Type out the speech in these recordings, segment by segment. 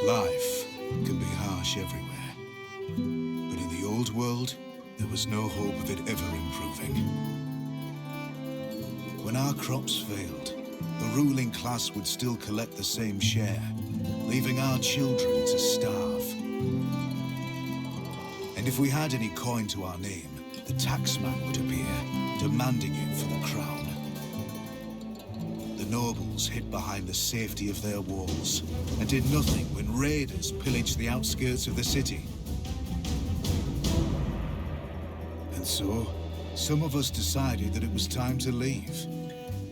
Life can be harsh everywhere, but in the old world, there was no hope of it ever improving. When our crops failed, the ruling class would still collect the same share, leaving our children to starve. And if we had any coin to our name, the taxman would appear, demanding it for the crown. The nobles hid behind the safety of their walls and did nothing when raiders pillaged the outskirts of the city. And so, some of us decided that it was time to leave,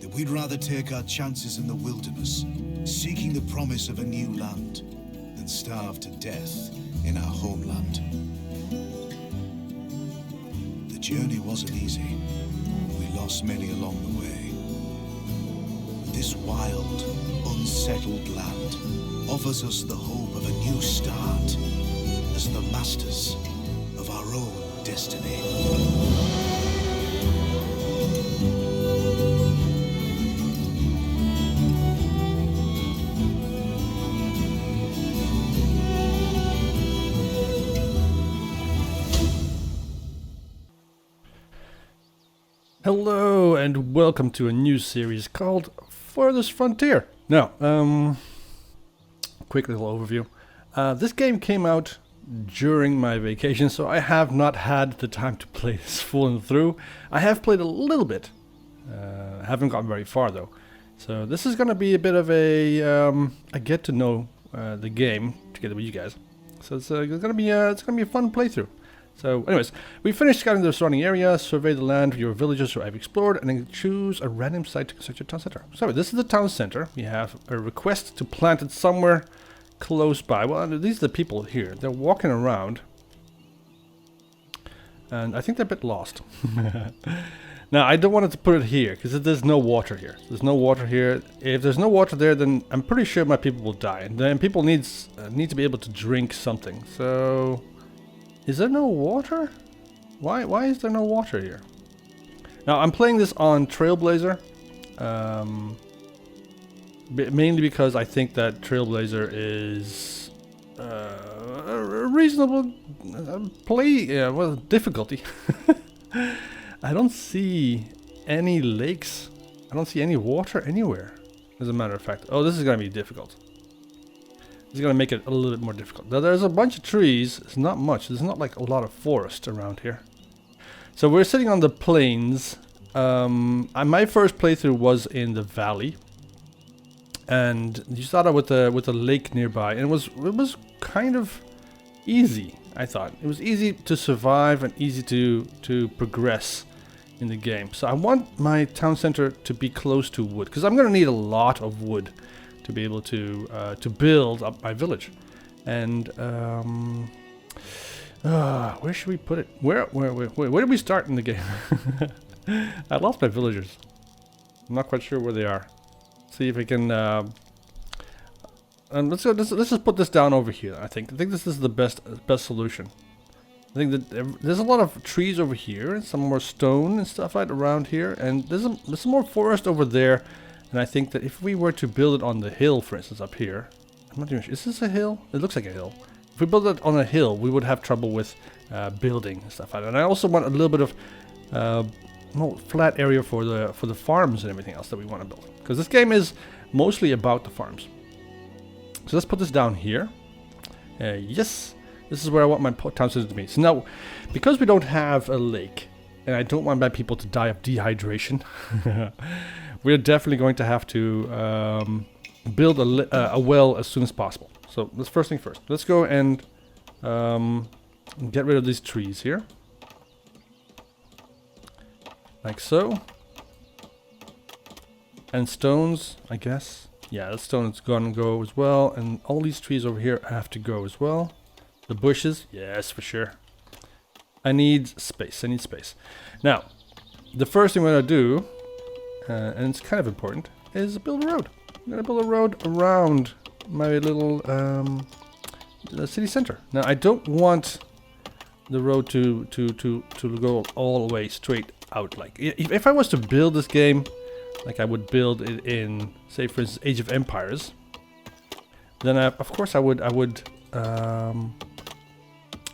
that we'd rather take our chances in the wilderness, seeking the promise of a new land, than starve to death in our homeland. The journey wasn't easy. We lost many along the way. This wild, unsettled land offers us the hope of a new start as the masters of our own destiny. Hello and welcome to a new series called Farthest Frontier. Now, quick little overview. This game came out during my vacation, so I have not had the time to play this full and through. I have played a little bit. Haven't gotten very far though. So this is going to be a bit of a get to know the game together with you guys. So it's going to be a fun playthrough. So anyways, we finished scouting the surrounding area, survey the land of your villages who I've explored, and then choose a random site to construct your town center. So this is the town center. We have a request to plant it somewhere close by. Well, these are the people here. They're walking around. And I think they're a bit lost. Now, I don't want to put it here, because there's no water here. There's no water here. If there's no water there, then I'm pretty sure my people will die. And then people need to be able to drink something. So... is there no water? Why is there no water here? Now, I'm playing this on Trailblazer. Mainly because I think that Trailblazer is a reasonable difficulty. I don't see any lakes. I don't see any water anywhere, as a matter of fact. Oh, this is going to be difficult. It's going to make it a little bit more difficult. Now, there's a bunch of trees. It's not much. There's not like a lot of forest around here. So we're sitting on the plains. My first playthrough was in the valley. And you start out with a lake nearby. And it was kind of easy, I thought. It was easy to survive and easy to progress in the game. So I want my town center to be close to wood. Because I'm going to need a lot of wood to be able to build up my village. And where should we put it? Where did we start in the game? I lost my villagers. I'm not quite sure where they are. See if we can. And let's just put this down over here. I think this is the best solution. I think that there's a lot of trees over here and some more stone and stuff right around here, and there's some more forest over there. And I think that if we were to build it on the hill, for instance, up here, I'm not even sure. Is this a hill? It looks like a hill. If we build it on a hill, we would have trouble with building and stuff like that. And I also want a little bit of flat area for the farms and everything else that we want to build. Because this game is mostly about the farms. So let's put this down here. Yes, this is where I want my town center to be. So now, because we don't have a lake, and I don't want my people to die of dehydration, we're definitely going to have to build a well as soon as possible. So let's first thing first. Let's go and get rid of these trees here. Like so. And stones, I guess. Yeah, the stone is gonna go as well. And all these trees over here have to go as well. The bushes, yes, for sure. I need space. Now, the first thing we're gonna do, and it's kind of important, is build a road. I'm gonna build a road around my little city center. Now, I don't want the road to go all the way straight out. Like, if I was to build this game like I would build it in, say for instance, Age of Empires, then of course I would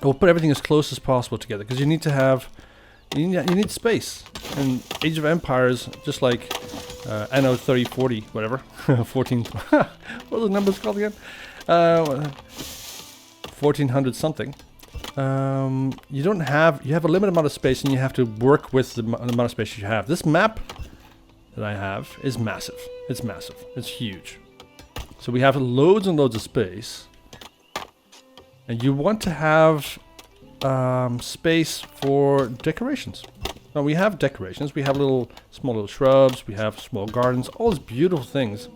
put everything as close as possible together, because you need to have, you need space. And Age of Empires, just like Anno 3040, whatever, 14, what are the numbers called again? 1400 something. You have a limited amount of space, and you have to work with the amount of space you have. This map that I have is massive. It's massive. It's huge. So we have loads and loads of space. And you want to have space for decorations. Now we have decorations. We have small little shrubs. We have small gardens. All these beautiful things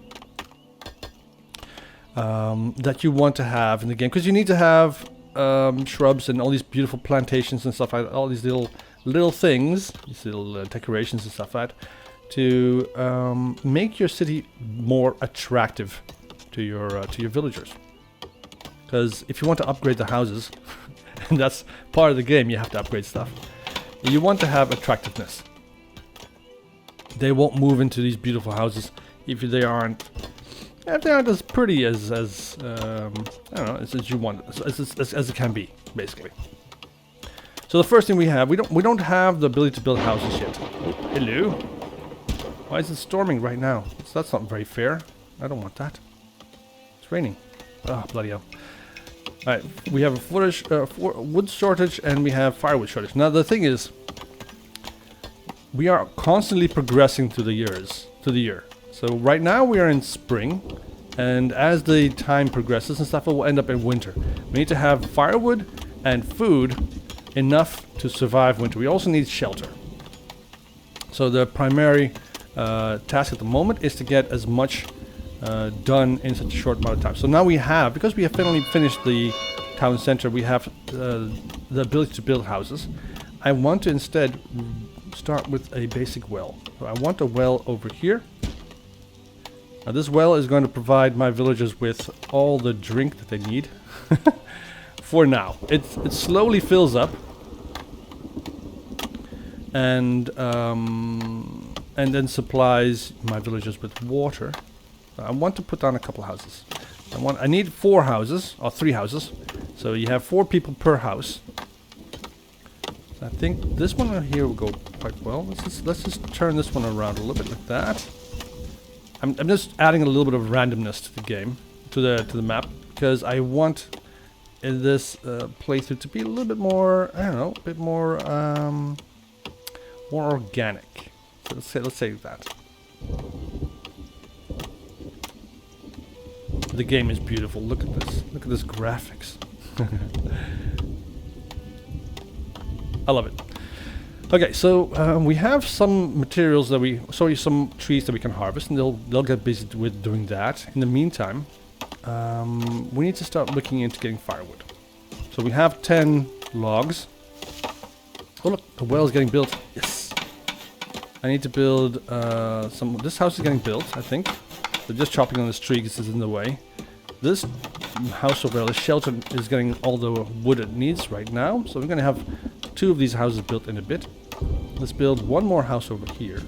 that you want to have in the game, because you need to have shrubs and all these beautiful plantations and stuff like that, all these little things, these little decorations and stuff like that, to make your city more attractive to your villagers. Because if you want to upgrade the houses, and that's part of the game, you have to upgrade stuff. You want to have attractiveness. They won't move into these beautiful houses if they aren't as pretty as I don't know, as you want, as it can be, basically. So the first thing we don't have the ability to build houses yet. Oh, hello. Why is it storming right now? That's not very fair. I don't want that. It's raining. Oh, bloody hell. Alright, we have a wood shortage, and we have firewood shortage. Now the thing is, we are constantly progressing through the year. So right now we are in spring, and as the time progresses and stuff, it will end up in winter. We need to have firewood and food enough to survive winter. We also need shelter. So the primary task at the moment is to get as much done in such a short amount of time. So now because we have finally finished the town center, we have the ability to build houses. I want to instead start with a basic well. So I want a well over here. Now this well is going to provide my villagers with all the drink that they need. For now. It slowly fills up. And then supplies my villagers with water. I want to put down a couple houses. I need 4 houses, or 3 houses. So you have 4 people per house. I think this one here will go quite well. Let's just turn this one around a little bit like that. I'm just adding a little bit of randomness to the game, to the map, because I want in this playthrough to be a little bit more, I don't know, a bit more more organic. So let's say that. The game is beautiful. Look at this. Look at this graphics. I love it. Okay, so we have some materials that some trees that we can harvest, and they'll get busy with doing that. In the meantime, we need to start looking into getting firewood. So we have 10 logs. Oh look, the well is getting built. Yes. I need to build some. This house is getting built, I think. They're just chopping on this tree because it's in the way. This house over there, the shelter, is getting all the wood it needs right now. So we're going to have 2 of these houses built in a bit. Let's build one more house over here.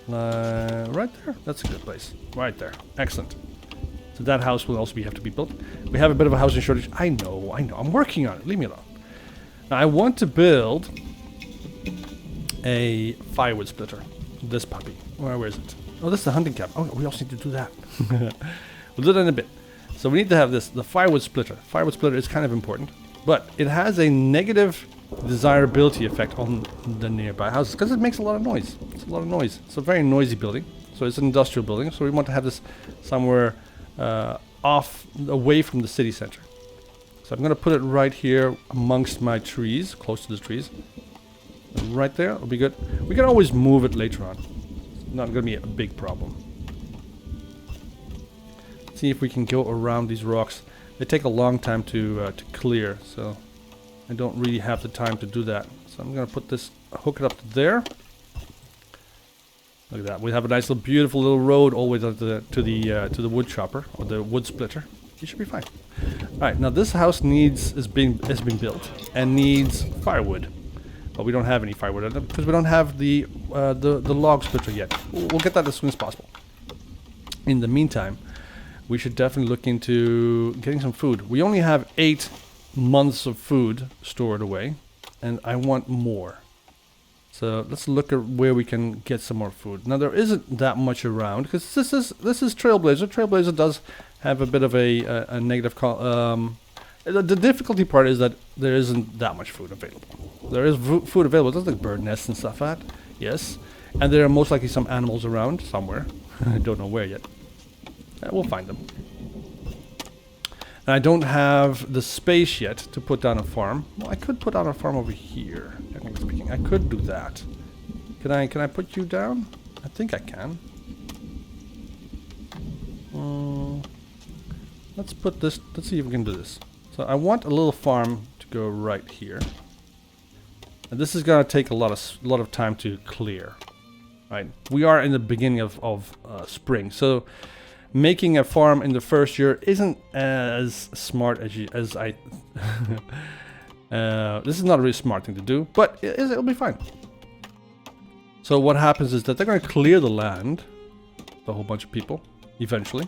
Right there. That's a good place. Right there. Excellent. So that house will also have to be built. We have a bit of a housing shortage. I know. I'm working on it. Leave me alone. Now I want to build a firewood splitter. This puppy. Where is it? Oh, this is the hunting cabin. Oh, we also need to do that. We'll do that in a bit. So we need to have this, the firewood splitter. Firewood splitter is kind of important, but it has a negative desirability effect on the nearby houses because it makes a lot of noise. It's a lot of noise. It's a very noisy building. So it's an industrial building. So we want to have this somewhere away from the city center. So I'm going to put it right here amongst my trees, close to the trees. Right there, it'll be good. We can always move it later on. It's not going to be a big problem. Let's see if we can go around these rocks. They take a long time to clear, so I don't really have the time to do that. So I'm going to put this, hook it up to there. Look at that. We have a nice little, beautiful little road all the way to the wood chopper or the wood splitter. You should be fine. All right, now this house has been built and needs firewood. but we don't have any firewood because we don't have the log splitter yet. We'll get that as soon as possible. In the meantime, we should definitely look into getting some food. We only have 8 months of food stored away, and I want more. So let's look at where we can get some more food. Now there isn't that much around because this is Trailblazer. Trailblazer does have a bit of a negative the difficulty part is that there isn't that much food available. There is food available. There's like bird nests and stuff like that. Yes, and there are most likely some animals around somewhere. I don't know where yet. We'll find them. And I don't have the space yet to put down a farm. Well, I could put down a farm over here. Technically speaking, I could do that. Can I put you down? I think I can. Let's put this. Let's see if we can do this. So I want a little farm to go right here. And this is gonna take a lot of time to clear. Right? We are in the beginning of spring, so making a farm in the first year isn't as smart as I. This is not a really smart thing to do, but it'll be fine. So what happens is that they're going to clear the land, a whole bunch of people, eventually.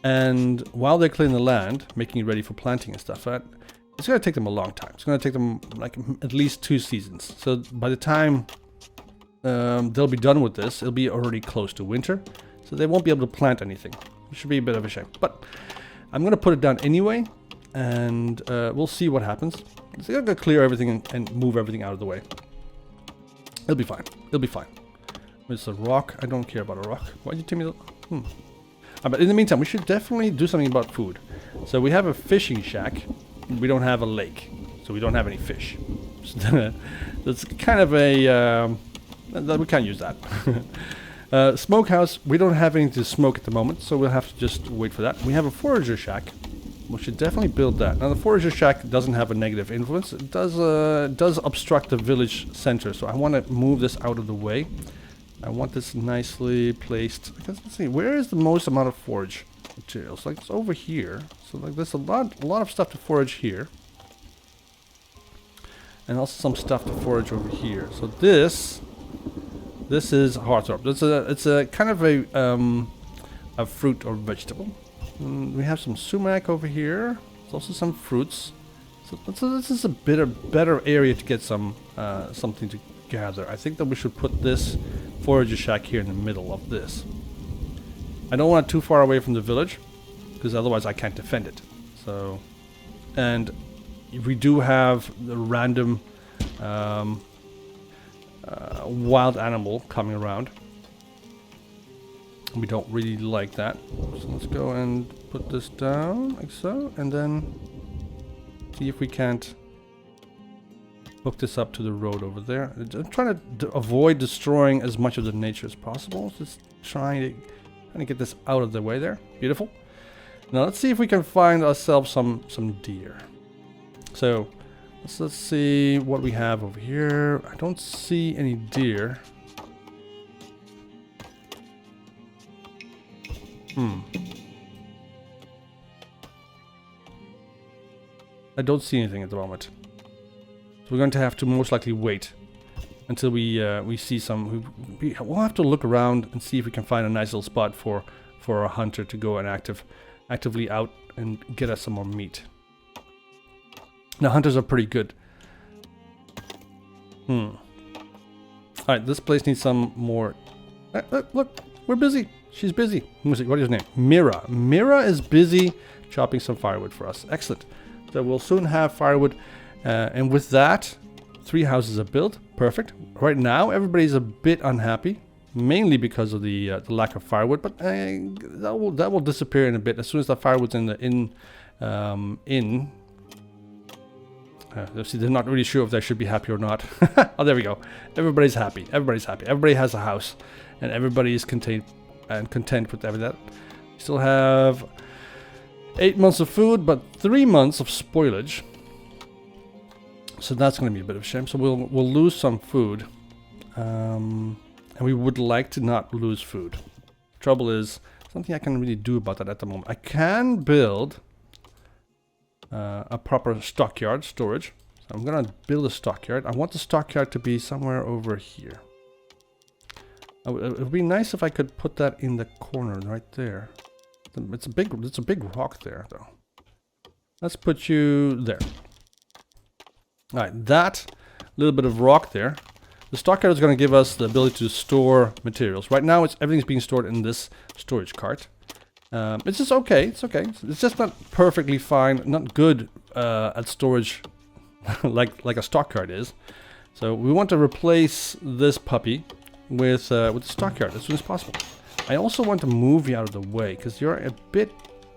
And while they're clearing the land, making it ready for planting and stuff, it's going to take them a long time. It's going to take them like at least 2 seasons. So by the time they'll be done with this, it'll be already close to winter. So they won't be able to plant anything. It should be a bit of a shame. But I'm going to put it down anyway, and we'll see what happens. So I'm going to clear everything and move everything out of the way. It'll be fine. It'll be fine. It's a rock. I don't care about a rock. Why'd you tell me that? But in the meantime, we should definitely do something about food. So we have a fishing shack. We don't have a lake. So we don't have any fish. So that's kind of a... we can't use that. Smokehouse, we don't have anything to smoke at the moment, so we'll have to just wait for that. We have a forager shack. We should definitely build that. Now the forager shack doesn't have a negative influence. It does obstruct the village center, so I want to move this out of the way. I want this nicely placed. Because let's see, where is the most amount of forage materials? Like it's over here. So like there's a lot of stuff to forage here. And also some stuff to forage over here. So this is heartthorpe. It's a kind of a fruit or vegetable. We have some sumac over here. There's also some fruits. So this is a better area to get some something to gather. I think that we should put this forager shack here in the middle of this. I don't want it too far away from the village, because otherwise I can't defend it. So, and we do have the random wild animal coming around. We don't really like that. So let's go and put this down like so, and then see if we can't hook this up to the road over there. I'm trying to avoid destroying as much of the nature as possible. Just trying to get this out of the way there. Beautiful. Now let's see if we can find ourselves some deer. So let's see what we have over here. I don't see any deer. I don't see anything at the moment. So we're going to have to most likely wait until we see some. We'll have to look around and see if we can find a nice little spot for a hunter to go and actively out and get us some more meat. Now hunters are pretty good. Alright, this place needs some more. Look, we're busy. She's busy. What is her name? Mira. Mira is busy chopping some firewood for us. Excellent. So we'll soon have firewood. And with that, 3 houses are built. Perfect. Right now, everybody's a bit unhappy, mainly because of the lack of firewood. But that will disappear in a bit as soon as the firewood's in the see, they're not really sure if they should be happy or not. Oh, there we go. Everybody's happy. Everybody's happy. Everybody has a house, and everybody is content with everything. Still have 8 months of food, but 3 months of spoilage. So that's going to be a bit of a shame. So we'll lose some food, and we would like to not lose food. Trouble is, something I can really do about that at the moment. I can build a proper stockyard storage. So I'm gonna build a stockyard. I want the stockyard to be somewhere over here. It would be nice if I could put that in the corner right there. It's a big rock there though. Let's put you there. Alright, that little bit of rock there. The stockyard is going to give us the ability to store materials. Right now everything's being stored in this storage cart. It's just okay, it's okay. It's just not perfectly fine, not good at storage like a stockyard is. So we want to replace this puppy with the stockyard as soon as possible. I also want to move you out of the way because you're a bit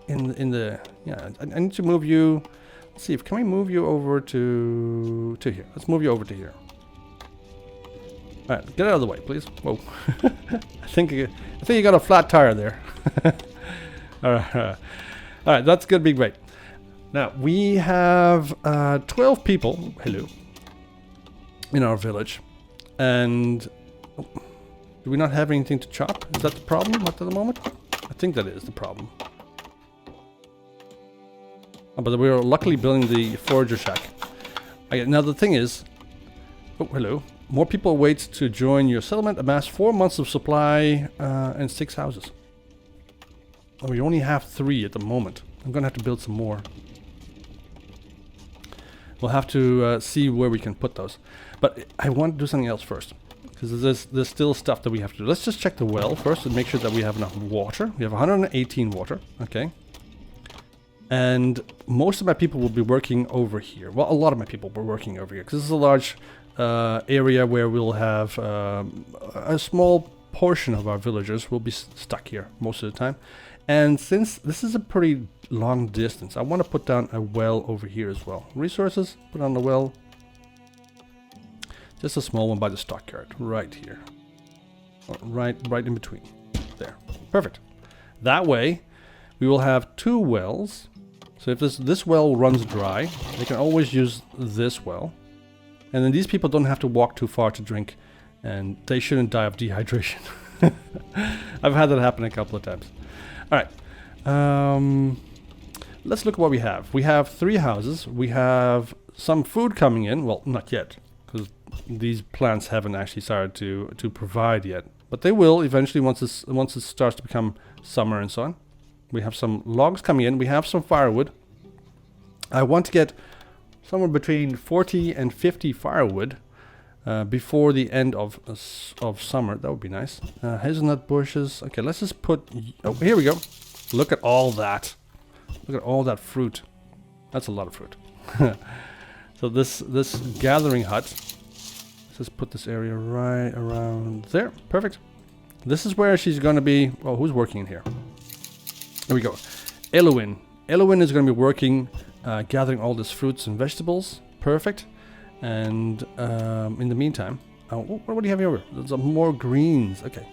in the yeah. I need to move you. Let's see, can we move you over to here? Let's move you over to here. All right, get out of the way, please. Whoa, I think you got a flat tire there. All right, that's gonna be great. Now we have 12 people. Hello. In our village, and do we not have anything to chop? Is that the problem at the moment? I think that is the problem. Oh, but we are luckily building the forager shack. Now the thing is, oh hello. More people wait to join your settlement. Amass 4 months of supply and 6 houses. Oh, we only have 3 at the moment. I'm gonna have to build some more. We'll have to see where we can put those. But I want to do something else first. Because there's still stuff that we have to do. Let's just check the well first and make sure that we have enough water. We have 118 water. Okay. And most of my people will be working over here. Well, a lot of my people will be working over here. Because this is a large area where we'll have a small portion of our villagers will be stuck here most of the time. And since this is a pretty long distance, I want to put down a well over here as well. Resources, put on the well. Just a small one by the stockyard, right here. Or right in between. There. Perfect. That way, we will have 2 wells. So if this well runs dry, they can always use this well. And then these people don't have to walk too far to drink. And they shouldn't die of dehydration. I've had that happen a couple of times. Alright. Let's look at what we have. We have 3 houses. We have some food coming in. Well, not yet. Because these plants haven't actually started to provide yet. But they will eventually once it starts to become summer and so on. We have some logs coming in. We have some firewood. I want to get somewhere between 40 and 50 firewood before the end of summer. That would be nice. Hazelnut bushes. Okay, let's just put... Oh, here we go. Look at all that. Look at all that fruit. That's a lot of fruit. So this gathering hut. Let's just put this area right around there. Perfect. This is where she's going to be... Well, who's working in here? There we go. Elowin. Elowin is going to be working, gathering all these fruits and vegetables. Perfect. And in the meantime... what do you have here? There's some more greens. Okay.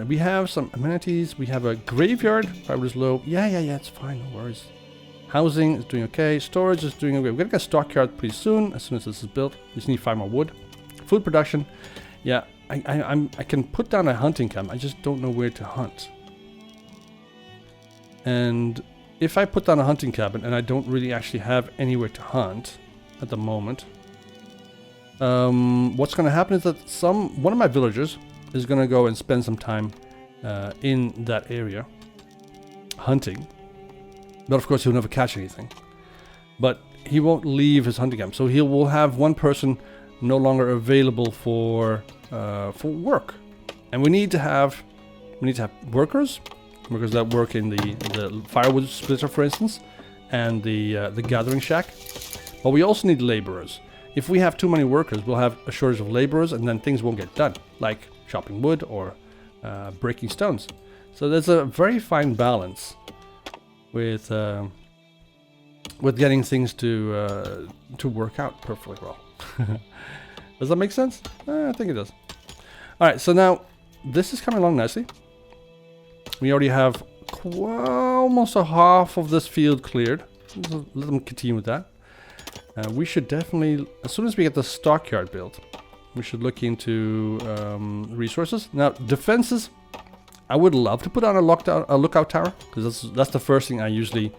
We have some amenities. We have a graveyard. Fiber is low. Yeah, it's fine. No worries. Housing is doing okay. Storage is doing okay. We're going to get a stockyard pretty soon. As soon as this is built. We just need 5 more wood. Food production. Yeah, I can put down a hunting camp. I just don't know where to hunt. And if I put down a hunting cabin and I don't really actually have anywhere to hunt at the moment, what's going to happen is that one of my villagers is going to go and spend some time in that area hunting. But of course he'll never catch anything. But he won't leave his hunting camp, so he will have one person no longer available for work, and we need to have workers that work in the firewood splitter, for instance, and the gathering shack. But we also need laborers. If we have too many workers, we'll have a shortage of laborers, and then things won't get done, like chopping wood or breaking stones. So there's a very fine balance with getting things to work out perfectly well. Does that make sense? I think it does. All right, so now this is coming along nicely. We already have almost a half of this field cleared. Let them continue with that. We should definitely, as soon as we get the stockyard built, we should look into resources. Now, defenses, I would love to put on a lookout tower, because that's the first thing I usually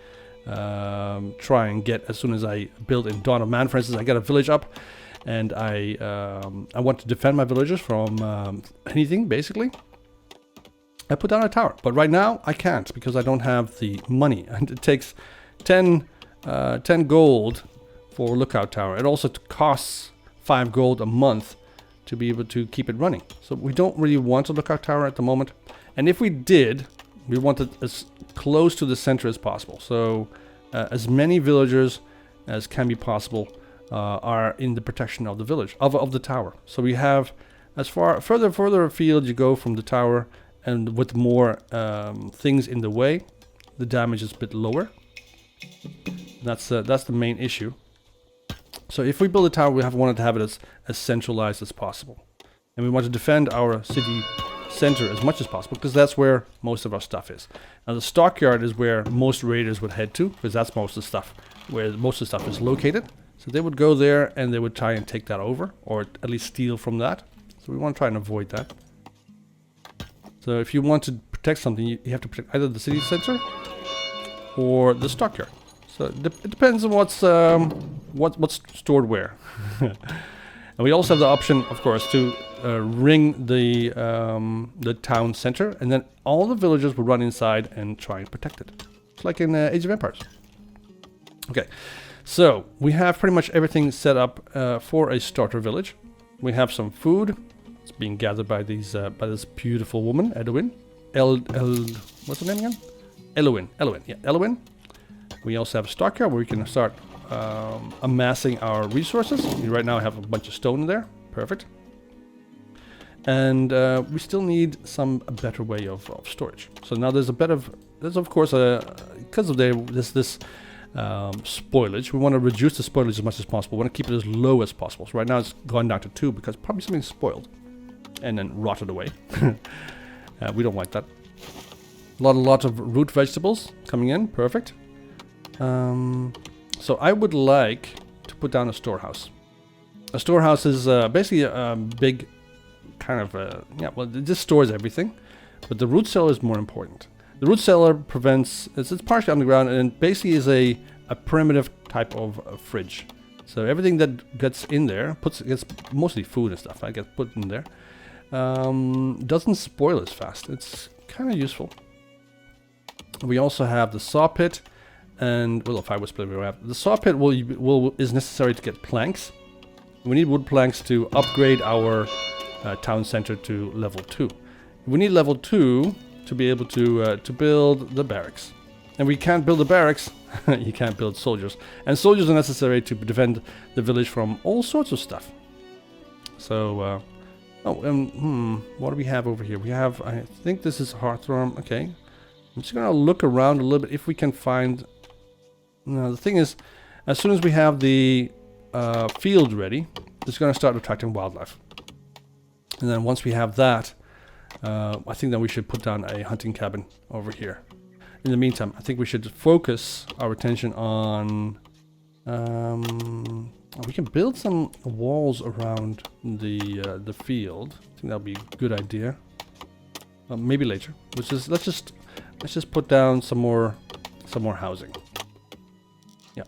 try and get as soon as I build in Dawn of Man. For instance, I get a village up, and I want to defend my villagers from anything, basically. I put down a tower, but right now I can't because I don't have the money, and it takes 10 gold for a lookout tower. It also costs 5 gold a month to be able to keep it running. So we don't really want a lookout tower at the moment, and if we did, we want it as close to the center as possible. So as many villagers as can be possible are in the protection of the village, of the tower. So we have, as further afield you go from the tower, and with more things in the way, the damage is a bit lower. That's the main issue. So if we build a tower, we wanted to have it as centralized as possible. And we want to defend our city center as much as possible, because that's where most of our stuff is. Now the stockyard is where most raiders would head to, because that's most of the stuff, where most of the stuff is located. So they would go there and they would try and take that over, or at least steal from that. So we want to try and avoid that. So if you want to protect something, you have to protect either the city center or the stockyard. So it depends on what's stored where. And we also have the option, of course, to ring the town center, and then all the villagers will run inside and try and protect it. It's like in Age of Empires. Okay, so we have pretty much everything set up for a starter village. We have some food. It's being gathered by this beautiful woman, Edwin. What's her name again? Elwyn. Yeah, Elwyn. We also have a stockyard where we can start amassing our resources. Right now I have a bunch of stone in there. Perfect. And we still need a better way of storage. So now there's of course because of this spoilage. We want to reduce the spoilage as much as possible. We want to keep it as low as possible. So right now it's gone down to 2 because probably something's spoiled and then rotted away. We don't like that. A lot of root vegetables coming in. Perfect. So I would like to put down a storehouse. A storehouse is basically a big kind of it just stores everything, but the root cellar is more important. The root cellar prevents, it's partially underground, and basically is a primitive type of fridge. So everything that gets in there, gets mostly food and stuff, gets put in there, doesn't spoil as fast. It's kind of useful. We also have the saw pit, and well, if I was split, we have the saw pit is necessary to get planks. We need wood planks to upgrade our town center to level 2. We need level 2 to be able to build the barracks, and we can't build the barracks. You can't build soldiers, and soldiers are necessary to defend the village from all sorts of stuff. So, what do we have over here? We have, I think this is Hearthworm. Okay, I'm just gonna look around a little bit if we can find. Now the thing is, as soon as we have the field ready, it's gonna start attracting wildlife. And then once we have that, I think that we should put down a hunting cabin over here. In the meantime, I think we should focus our attention on... we can build some walls around the field. I think that'll be a good idea. Maybe later. Let's just put down some more housing. Yeah.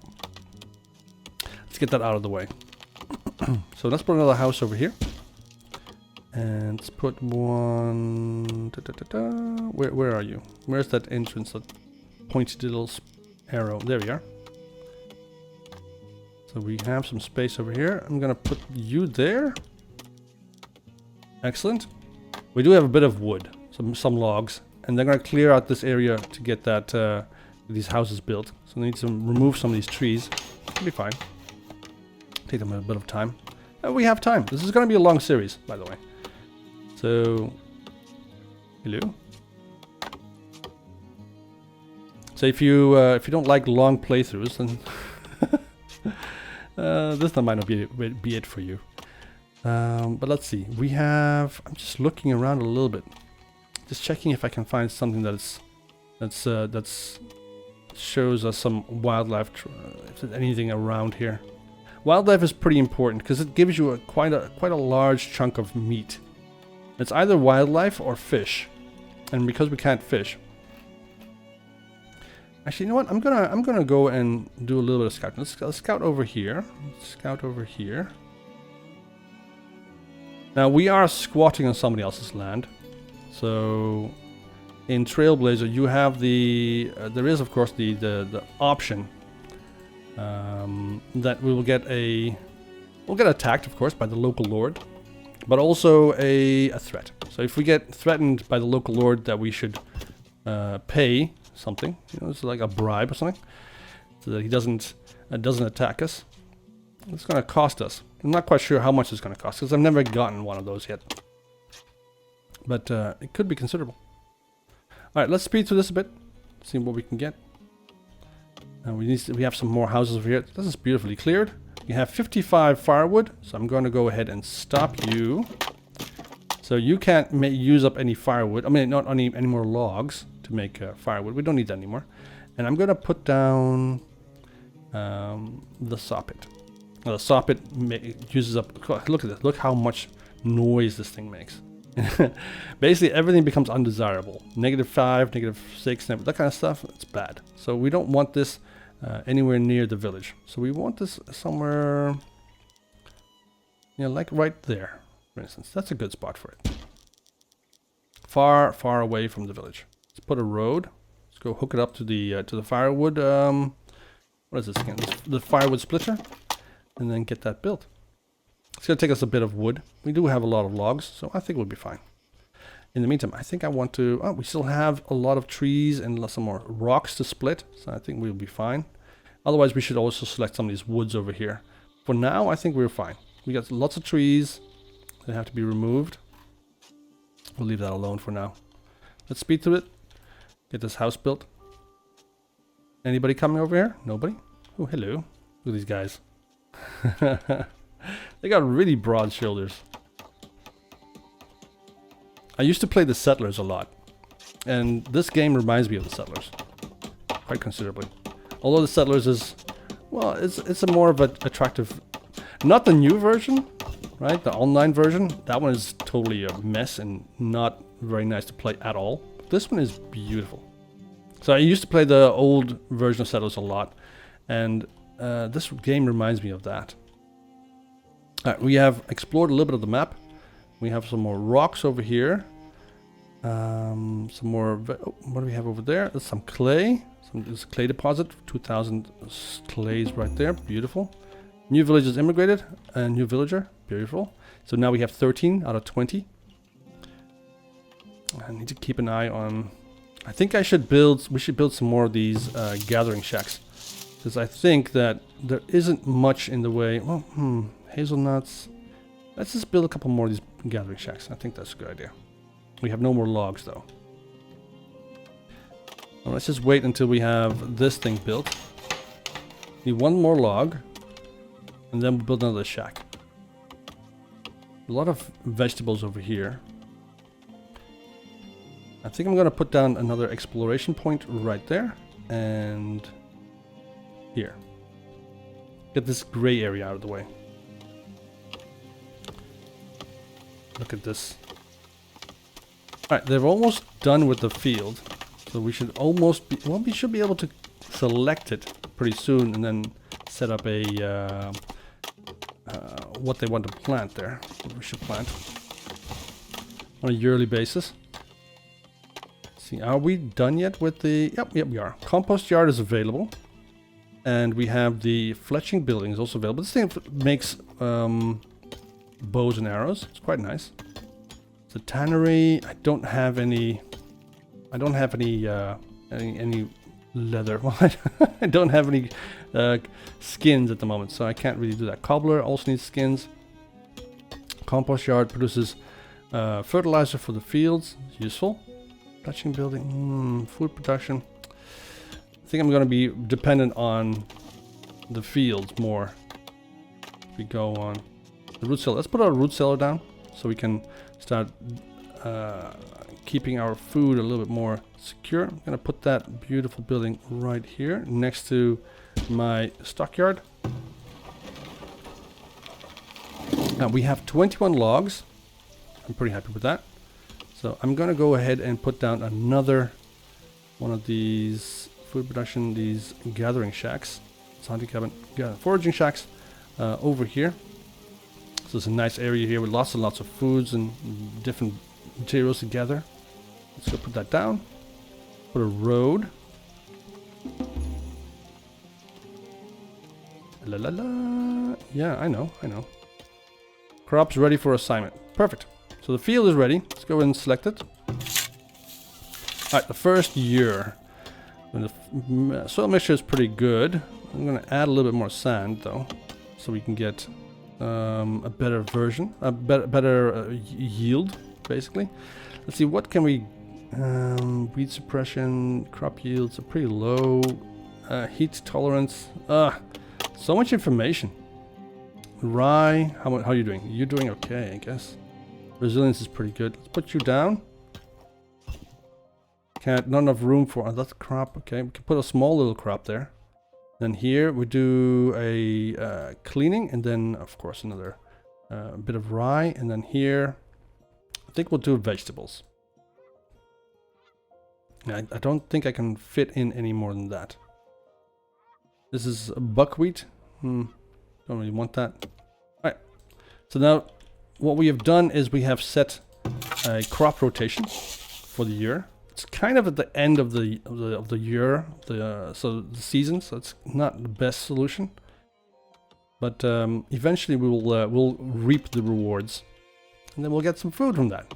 Let's get that out of the way. So let's put another house over here. And let's put one... Where are you? Where's that entrance? That pointed little arrow. There we are. So we have some space over here. I'm gonna put you there. Excellent. We do have a bit of wood, some logs, and they're gonna clear out this area to get that these houses built. So we need to remove some of these trees. It'll be fine. Take them a bit of time. We have time. This is gonna be a long series, by the way. So, hello. So if you don't like long playthroughs, then this might not be it for you. But let's see. We have. I'm just looking around a little bit, just checking if I can find something that's shows us some wildlife. If there's anything around here, wildlife is pretty important because it gives you quite a large chunk of meat. It's either wildlife or fish, and because we can't fish, Actually, you know what? I'm gonna go and do a little bit of scouting. Let's scout over here. Scout over here. Now we are squatting on somebody else's land, so in Trailblazer you have the there is of course the option that we will get we'll get attacked of course by the local lord, but also a threat. So if we get threatened by the local lord, that we should pay something, you know, it's like a bribe or something, so that he doesn't attack us. It's going to cost us. I'm not quite sure how much it's going to cost because I've never gotten one of those yet, but it could be considerable. All right, let's speed through this a bit, see what we can get. We have some more houses over here. This is beautifully cleared. We have 55 firewood, so I'm going to go ahead and stop you. So you can't use up any firewood. I mean, not any more logs to make firewood. We don't need that anymore. And I'm going to put down the soppit. Now, the soppit uses up... Look at this. Look how much noise this thing makes. Basically, everything becomes undesirable. -5, -6, that kind of stuff. It's bad. So we don't want this anywhere near the village. So we want this somewhere... like right there, for instance. That's a good spot for it. Far, far away from the village. Let's put a road. Let's go hook it up to the firewood. What is this again? The firewood splitter, and then get that built. It's gonna take us a bit of wood. We do have a lot of logs, so I think we'll be fine. In the meantime, I think I want to. Oh, we still have a lot of trees and some more rocks to split, so I think we'll be fine. Otherwise, we should also select some of these woods over here. For now, I think we're fine. We got lots of trees that have to be removed. We'll leave that alone for now. Let's speed through it. Get this house built. Anybody coming over here? Nobody? Oh, hello. Look at these guys. They got really broad shoulders. I used to play the Settlers a lot. And this game reminds me of the Settlers. Quite considerably. Although the Settlers is... Well, it's a more of an attractive... Not the new version, right? The online version. That one is totally a mess and not very nice to play at all. This one is beautiful. So I used to play the old version of Settlers a lot. And this game reminds me of that. Alright, we have explored a little bit of the map. We have some more rocks over here. Some more... what do we have over there? There's some clay. There's a clay deposit. 2,000 clays right there. Beautiful. New villagers immigrated. A new villager. Beautiful. So now we have 13 out of 20. I need to keep an eye on... I think we should build some more of these gathering shacks. Because I think that there isn't much in the way... Well, hazelnuts. Let's just build a couple more of these gathering shacks. I think that's a good idea. We have no more logs though. Well, let's just wait until we have this thing built. Need one more log. And then we'll build another shack. A lot of vegetables over here. I think I'm going to put down another exploration point right there. And here. Get this gray area out of the way. Look at this. Alright, they're almost done with the field. So we should almost be... Well, we should be able to select it pretty soon and then set up a... what they want to plant there. What we should plant. On a yearly basis. See, are we done yet with the... Yep, we are. Compost yard is available. And we have the fletching building is also available. This thing makes... bows and arrows. It's quite nice. The tannery, I don't have any leather. Well, I don't have any skins at the moment, so I can't really do that. Cobbler also needs skins. Compost yard produces fertilizer for the fields. It's useful. Fletching building, food production. I think I'm going to be dependent on the fields more. We go on. The root cellar. Let's put our root cellar down so we can start keeping our food a little bit more secure. I'm going to put that beautiful building right here next to my stockyard. Now we have 21 logs. I'm pretty happy with that. So I'm going to go ahead and put down another one of these food production, these gathering shacks. It's hunting cabin, foraging shacks over here. So it's a nice area here with lots and lots of foods and different materials to gather. Let's go put that down. Put a road. La la la. Yeah, I know. Crops ready for assignment. Perfect. So the field is ready. Let's go ahead and select it. Alright, the first year. When the soil mixture is pretty good. I'm going to add a little bit more sand though, so we can get a better version, a better yield, basically. Let's see, what can we... weed suppression, crop yields are pretty low. Heat tolerance. So much information. Rye, how are you doing? You're doing okay, I guess. Resilience is pretty good. Let's put you down. Not enough room for that's crop. Okay, we can put a small little crop there. Then here we do a cleaning, and then of course another bit of rye, and then here I think we'll do vegetables. I don't think I can fit in any more than that. This is buckwheat. Don't really want that. Alright. So now what we have done is we have set a crop rotation for the year. It's kind of at the end of the year, so the season. So it's not the best solution, but eventually we'll reap the rewards, and then we'll get some food from that.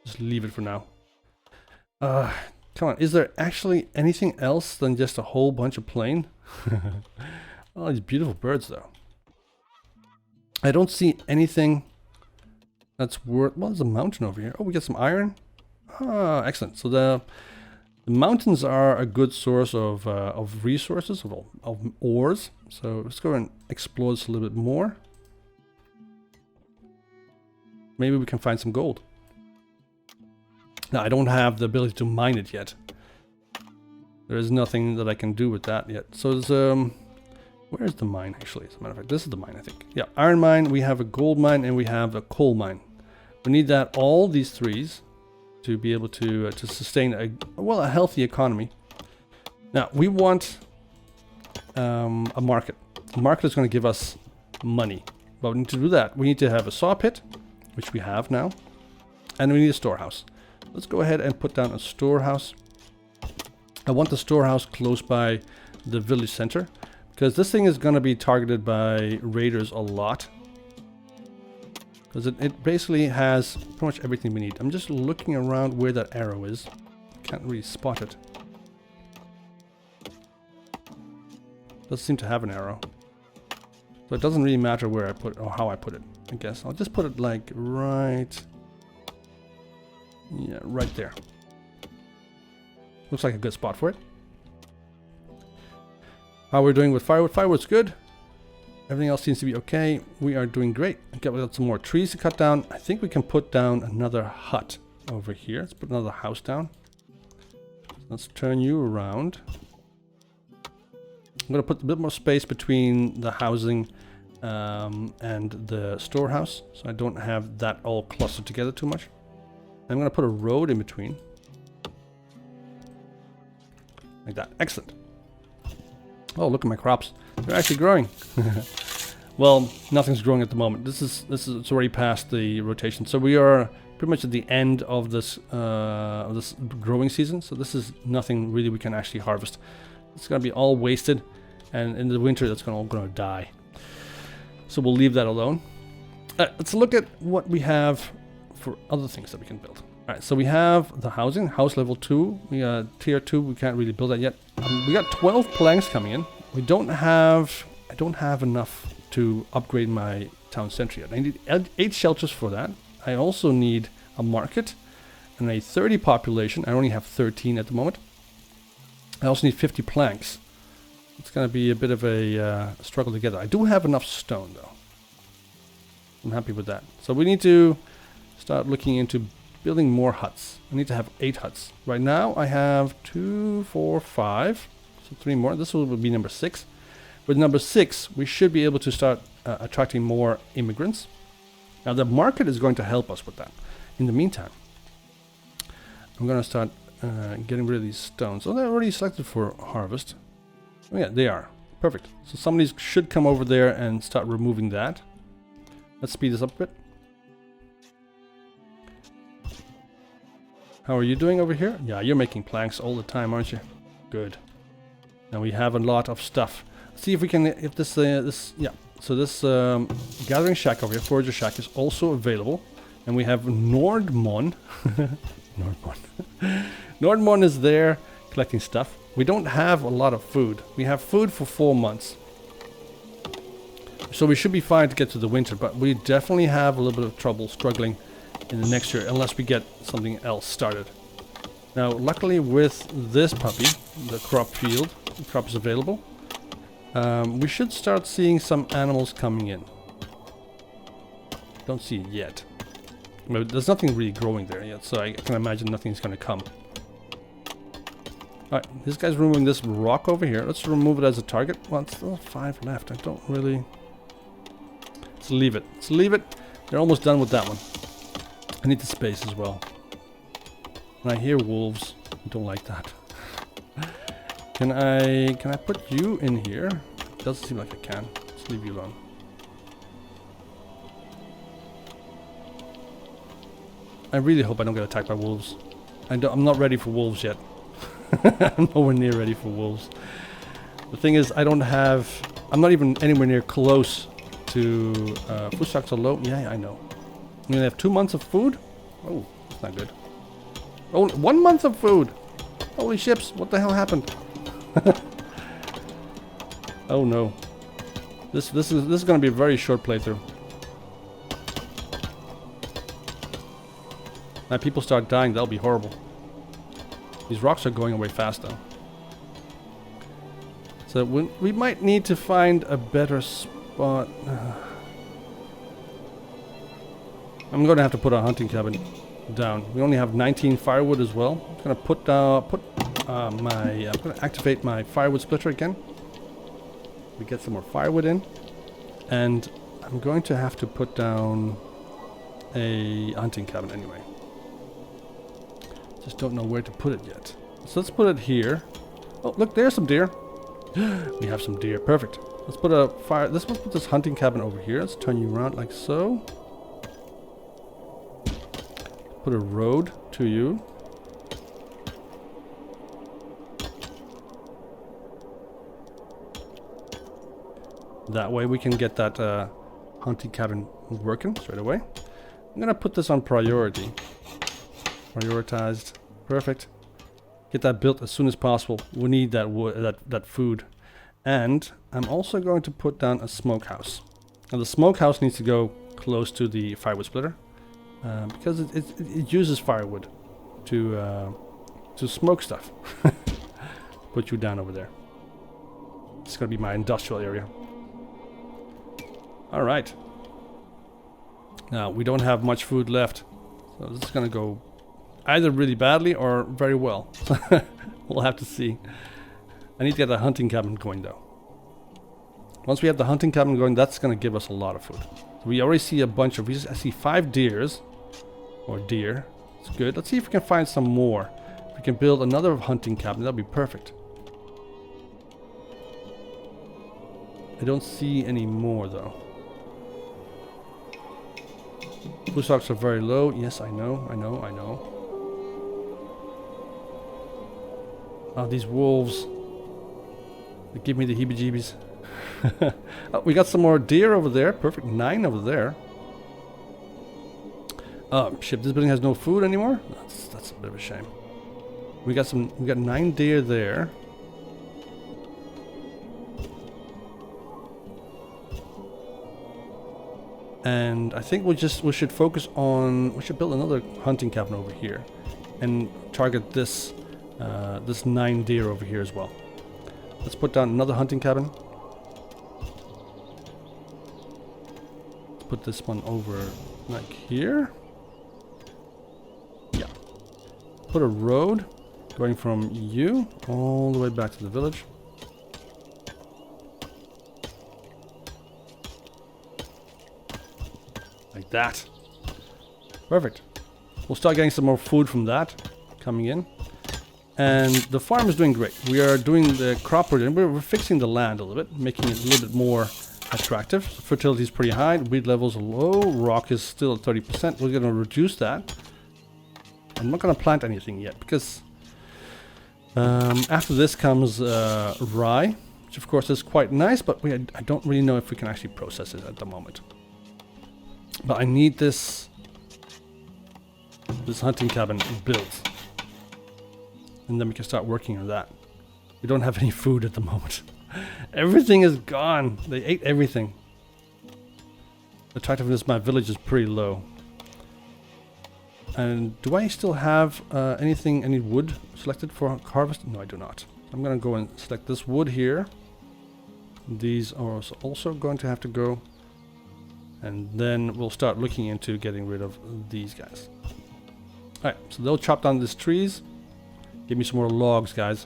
Just leave it for now. Come on, is there actually anything else than just a whole bunch of plain? Oh, these beautiful birds though. I don't see anything that's worth... Well, there's a mountain over here. Oh, we got some iron. Ah, excellent. So the mountains are a good source of resources, of ores. So let's go and explore this a little bit more. Maybe we can find some gold. Now, I don't have the ability to mine it yet. There is nothing that I can do with that yet. So there's where is the mine actually? As a matter of fact, this is the mine, I think. Yeah, iron mine. We have a gold mine and we have a coal mine. We need that all these threes to be able to sustain a healthy economy. Now we want a market. The market is going to give us money, but we need to do that. We need to have a saw pit, which we have now, and we need a storehouse. Let's go ahead and put down a storehouse. I want the storehouse close by the village center, because this thing is going to be targeted by raiders a lot. Because it basically has pretty much everything we need. I'm just looking around where that arrow is. Can't really spot it. Doesn't seem to have an arrow. So it doesn't really matter where I put it or how I put it, I guess. I'll just put it like right... Yeah, right there. Looks like a good spot for it. How we're doing with firewood? Firewood's good. Everything else seems to be okay. We are doing great. We got some more trees to cut down. I think we can put down another hut over here. Let's put another house down. Let's turn you around. I'm going to put a bit more space between the housing and the storehouse, so I don't have that all clustered together too much. I'm going to put a road in between. Like that. Excellent. Oh, look at my crops. They're actually growing. Well, nothing's growing at the moment. It's already past the rotation. So we are pretty much at the end of this growing season. So this is nothing really we can actually harvest. It's going to be all wasted, and in the winter that's all going to die. So we'll leave that alone. Let's look at what we have for other things that we can build. All right, so we have the housing, house level 2. We got tier 2. We can't really build that yet. We got 12 planks coming in. I don't have enough to upgrade my town center yet. I need 8 shelters for that. I also need a market and a 30 population. I only have 13 at the moment. I also need 50 planks. It's going to be a bit of a struggle to get that. I do have enough stone though. I'm happy with that. So we need to start looking into building more huts. I need to have 8 huts. Right now I have 2, 4, 5. So 3 more. This will be number 6. With number 6, we should be able to start attracting more immigrants. Now the market is going to help us with that. In the meantime, I'm going to start getting rid of these stones. Oh, they're already selected for harvest. Oh yeah, they are. Perfect. So somebody should come over there and start removing that. Let's speed this up a bit. How are you doing over here? Yeah, you're making planks all the time, aren't you? Good. And we have a lot of stuff. Let's see if we can, if this, yeah. So this gathering shack over here, forager shack, is also available. And we have Nordmon. Nordmon. Nordmon is there collecting stuff. We don't have a lot of food. We have food for 4 months. So we should be fine to get to the winter, but we definitely have a little bit of trouble struggling in the next year unless we get something else started. Now, luckily with this puppy, the crop field, the crop is available. We should start seeing some animals coming in. Don't see it yet. But there's nothing really growing there yet, so I can imagine nothing's going to come. Alright, this guy's removing this rock over here. Let's remove it as a target. Well, it's still 5 left. I don't really... Let's leave it. Let's leave it. They're almost done with that one. I need the space as well. And I hear wolves. I don't like that. Can I put you in here? Doesn't seem like I can. Let's leave you alone. I really hope I don't get attacked by wolves. I'm not ready for wolves yet. I'm nowhere near ready for wolves. The thing is, I'm not even anywhere near close to, food stocks are low. Yeah, I know. I'm gonna have 2 months of food? Oh, that's not good. Oh, 1 month of food! Holy ships, what the hell happened? Oh no. This is gonna be a very short playthrough. Now people start dying, that'll be horrible. These rocks are going away fast though. So we might need to find a better spot. I'm going to have to put a hunting cabin down. We only have 19 firewood as well. I'm going to I'm going to activate my firewood splitter again. We get some more firewood in. And I'm going to have to put down a hunting cabin anyway. Just don't know where to put it yet. So let's put it here. Oh, look, there's some deer. We have some deer. Perfect. Let's put a fire. Let's put this hunting cabin over here. Let's turn you around like so. Put a road to you. That way we can get that hunting cabin working straight away. I'm gonna put this on priority. Prioritized. Perfect. Get that built as soon as possible. We need that wood, that food. And I'm also going to put down a smokehouse. Now the smokehouse needs to go close to the firewood splitter because it uses firewood to smoke stuff. Put you down over there. It's gonna be my industrial area. All right. Now we don't have much food left, so this is gonna go either really badly or very well. We'll have to see. I need to get the hunting cabin going though. Once we have the hunting cabin going, that's going to give us a lot of food. So we already see a bunch of... I see 5 deers. Or deer. It's good. Let's see if we can find some more. If we can build another hunting cabin, that'll be perfect. I don't see any more though. Food stocks are very low. Yes, I know. Oh, these wolves. They give me the heebie-jeebies. Oh, we got some more deer over there. Perfect. 9 over there. Oh, shit. This building has no food anymore? That's a bit of a shame. We got 9 deer there. And I think we should focus on... We should build another hunting cabin over here. And target this... this 9 deer over here as well. Let's put down another hunting cabin. Let's put this one over like here. Yeah. Put a road going from you all the way back to the village. Like that. Perfect. We'll start getting some more food from that coming in. And the farm is doing great. We are doing the crop rotation. We're fixing the land a little bit, making it a little bit more attractive. Fertility is pretty high. Weed levels are low. Rock is still at 30%. We're going to reduce that. I'm not going to plant anything yet because after this comes rye, which of course is quite nice, but I don't really know if we can actually process it at the moment. But I need this hunting cabin built. And then we can start working on that. We don't have any food at the moment. Everything is gone. They ate everything. The attractiveness of my village is pretty low. And do I still have any wood selected for harvest? No, I do not. I'm going to go and select this wood here. These are also going to have to go. And then we'll start looking into getting rid of these guys. Alright, so they'll chop down these trees. Give me some more logs, guys.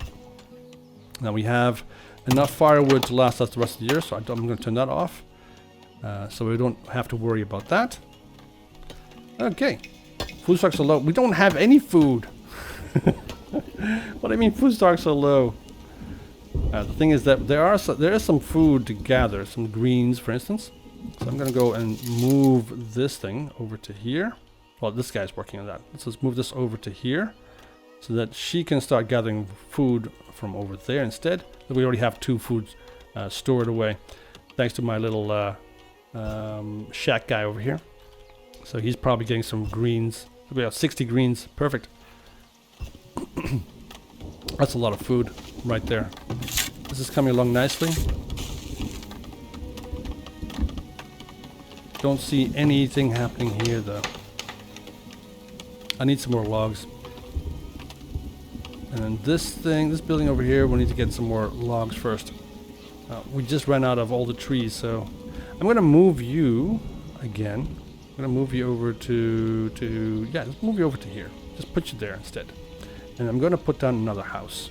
Now we have enough firewood to last us the rest of the year, so I'm going to turn that off. So we don't have to worry about that. Okay. Food stocks are low. We don't have any food. What do I mean food stocks are low? The thing is that there is some food to gather. Some greens, for instance. So I'm going to go and move this thing over to here. Well, this guy's working on that. Let's move this over to here, so that she can start gathering food from over there instead. We already have 2 foods stored away, thanks to my little shack guy over here. So he's probably getting some greens. We have 60 greens. Perfect. That's a lot of food right there. This is coming along nicely. Don't see anything happening here though. I need some more logs. And then this building over here, we need to get some more logs first. We just ran out of all the trees, so I'm going to move you again. I'm going to move you over yeah, let's move you over to here. Just put you there instead. And I'm going to put down another house.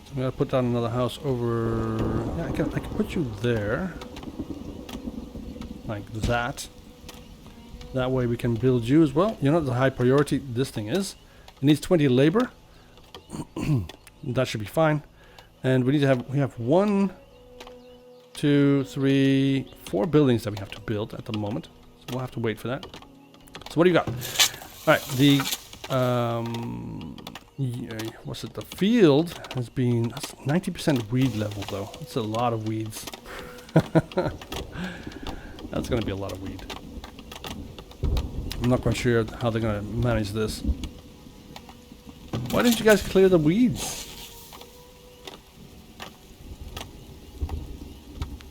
So I'm going to put down another house over... Yeah, I can put you there. Like that. That way we can build you as well. You know the high priority this thing is. It needs 20 labor. That should be fine. And we have 1, 2, 3, 4 buildings that we have to build at the moment. So we'll have to wait for that. So what do you got? Alright, the what's it? The field has been 90% weed level though. That's a lot of weeds. That's gonna be a lot of weed. I'm not quite sure how they're going to manage this. Why didn't you guys clear the weeds?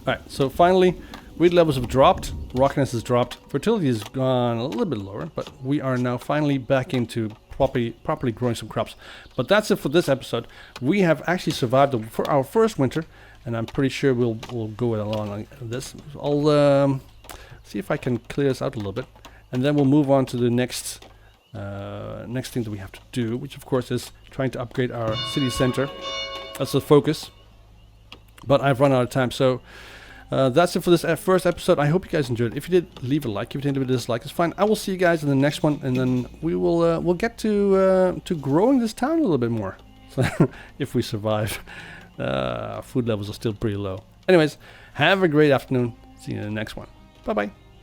Alright, so finally, weed levels have dropped. Rockiness has dropped. Fertility has gone a little bit lower, but we are now finally back into properly growing some crops. But that's it for this episode. We have actually survived for our first winter, and I'm pretty sure we'll go along like this. I'll see if I can clear this out a little bit. And then we'll move on to the next thing that we have to do, which of course is trying to upgrade our city center. That's the focus. But I've run out of time, so that's it for this first episode. I hope you guys enjoyed it. If you did, leave a like. If you didn't, dislike. It's fine. I will see you guys in the next one, and then we'll get to growing this town a little bit more. So if we survive, food levels are still pretty low. Anyways, have a great afternoon. See you in the next one. Bye bye.